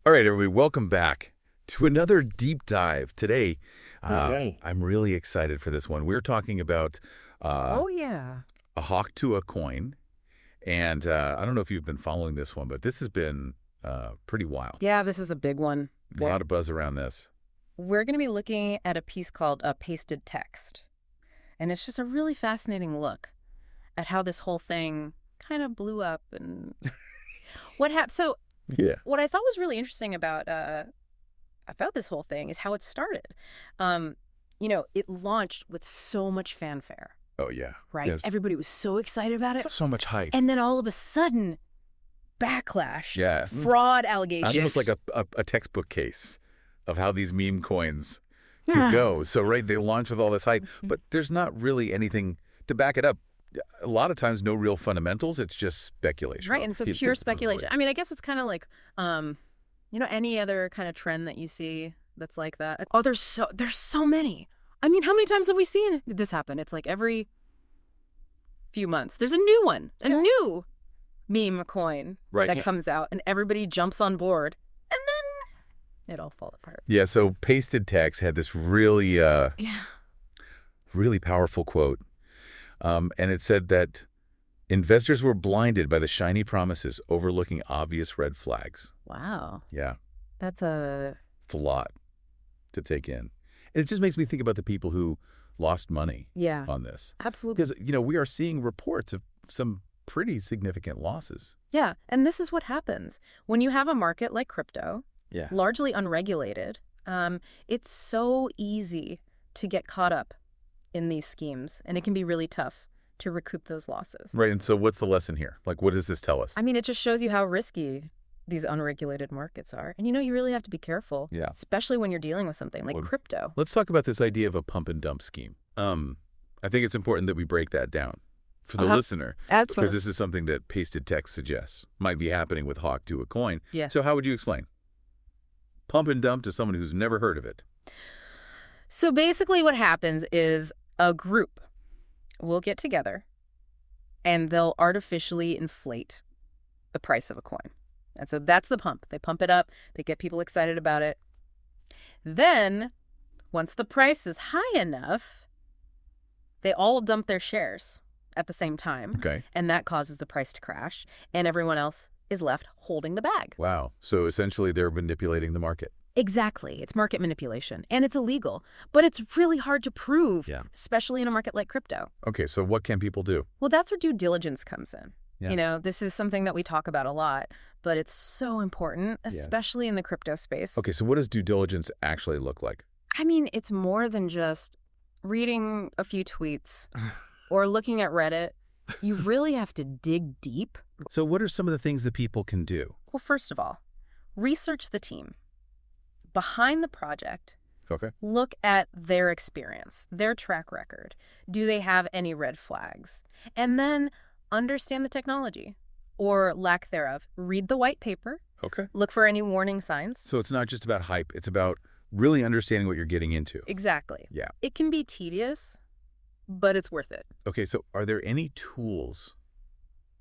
All right, everybody, welcome back to another deep dive. Today, Okay. I'm really excited for this one. We're talking about Oh, yeah. a Tuah coin, and I don't know if you've been following this one, but this has been pretty wild. Yeah, this is a big one. A lot of buzz around this. We're going to be looking at a piece called Pasted Text. And it's just a really fascinating look at how this whole thing kind of blew up and what happened. So Yeah. what I thought was really interesting about this whole thing is how it started. It launched with so much fanfare, Oh, yeah. right? Yes. Everybody was so excited about it. So much hype. And then all of a sudden, backlash, Yeah. fraud allegations. It's almost like a textbook case of how these meme coins could go. So, right, they launch with all this hype, but there's not really anything to back it up. A lot of times, no real fundamentals. It's just speculation. Right, and so pure speculation. I mean, I guess it's kind of like, any other kind of trend that you see that's like that. Oh, there's so many. I mean, how many times have we seen this happen? It's like every few months. There's a new one, a new meme coin that comes out, and everybody jumps on board, and then it all falls apart. Yeah, so Pasted Text had this really, really powerful quote. And it said that investors were blinded by the shiny promises, overlooking obvious red flags. Wow. Yeah. That's a... It's a lot to take in. And it just makes me think about the people who lost money on this. Absolutely. Because, we are seeing reports of some pretty significant losses. Yeah, and this is what happens. When you have a market like crypto, largely unregulated, it's so easy to get caught up in these schemes, and it can be really tough to recoup those losses. Right, and so what's the lesson here? Like, what does this tell us? I mean, it just shows you how risky these unregulated markets are. And you really have to be careful, especially when you're dealing with something like crypto. Let's talk about this idea of a pump and dump scheme. I think it's important that we break that down for the listener, because this is something that Pasted Text suggests might be happening with Tuah coin. Yeah. So how would you explain? Pump and dump to someone who's never heard of it. So basically what happens is a group will get together and they'll artificially inflate the price of a coin. And so that's the pump. They pump it up. They get people excited about it. Then, once the price is high enough, they all dump their shares at the same time. Okay. And that causes the price to crash. And everyone else is left holding the bag. Wow. So essentially they're manipulating the market. Exactly. It's market manipulation. And it's illegal. But it's really hard to prove, especially in a market like crypto. Okay, so what can people do? Well, that's where due diligence comes in. Yeah. This is something that we talk about a lot, but it's so important, especially in the crypto space. Okay, so what does due diligence actually look like? I mean, it's more than just reading a few tweets or looking at Reddit. You really have to dig deep. So what are some of the things that people can do? Well, first of all, research the team behind the project. Okay. Look at their experience, their track record. Do they have any red flags? And then understand the technology or lack thereof. Read the white paper. Okay. Look for any warning signs. So it's not just about hype. It's about really understanding what you're getting into. Exactly. Yeah. It can be tedious, but it's worth it. Okay, so are there any tools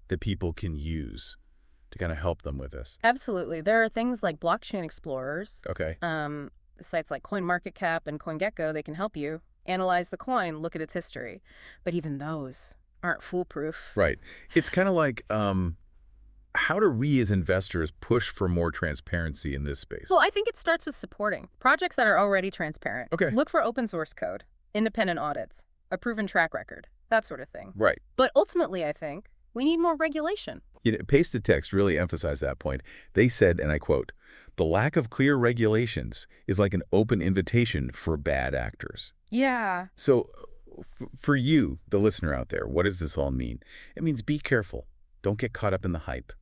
that people can use to kind of help them with this? Absolutely. There are things like blockchain explorers. Okay. Sites like CoinMarketCap and CoinGecko, they can help you analyze the coin, look at its history. But even those aren't foolproof. Right. It's kind of like, how do we as investors push for more transparency in this space? Well, I think it starts with supporting projects that are already transparent. Okay. Look for open source code, independent audits, a proven track record, that sort of thing. Right. But ultimately, I think we need more regulation. Pasted Text really emphasized that point. They said, and I quote, "The lack of clear regulations is like an open invitation for bad actors." Yeah. So for you, the listener out there, what does this all mean? It means be careful. Don't get caught up in the hype.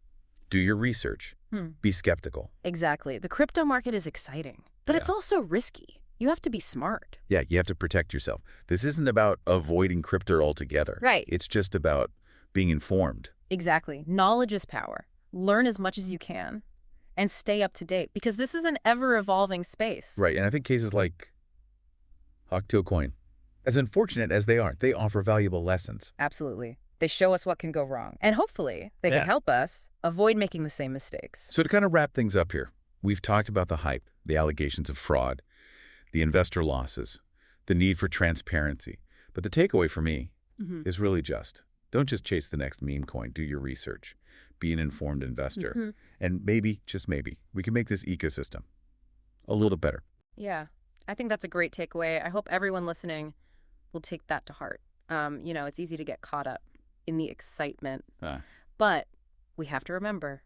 Do your research. Be skeptical. Exactly. The crypto market is exciting, but it's also risky. You have to be smart. Yeah, you have to protect yourself. This isn't about avoiding crypto altogether. Right. It's just about being informed. Exactly. Knowledge is power. Learn as much as you can and stay up to date because this is an ever-evolving space. Right, and I think cases like Tuah coin, as unfortunate as they are, they offer valuable lessons. Absolutely. They show us what can go wrong. And hopefully they can help us avoid making the same mistakes. So to kind of wrap things up here, We've talked about the hype, the allegations of fraud, the investor losses, the need for transparency. But the takeaway for me is really don't just chase the next meme coin. Do your research. Be an informed investor. And maybe, just maybe, we can make this ecosystem a little better. Yeah, I think that's a great takeaway. I hope everyone listening will take that to heart. It's easy to get caught up in the excitement, but we have to remember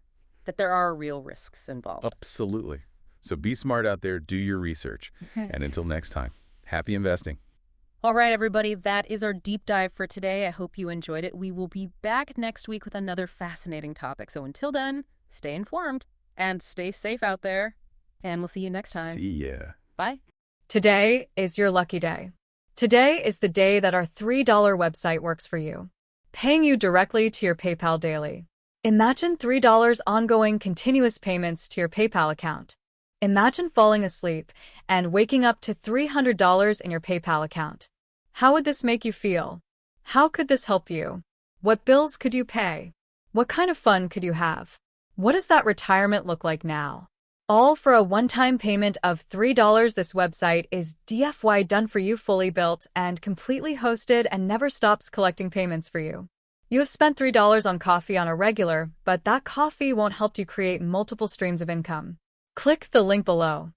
that there are real risks involved. Absolutely. So be smart out there, do your research. And until next time, happy investing. All right, everybody, that is our deep dive for today. I hope you enjoyed it. We will be back next week with another fascinating topic. So until then, stay informed and stay safe out there. And we'll see you next time. See ya. Bye. Today is your lucky day. Today is the day that our $3 website works for you, paying you directly to your PayPal daily. Imagine $3 ongoing continuous payments to your PayPal account. Imagine falling asleep and waking up to $300 in your PayPal account. How would this make you feel? How could this help you? What bills could you pay? What kind of fun could you have? What does that retirement look like now? All for a one-time payment of $3. This website is DFY done for you, fully built and completely hosted, and never stops collecting payments for you. You have spent $3 on coffee on a regular, but that coffee won't help you create multiple streams of income. Click the link below.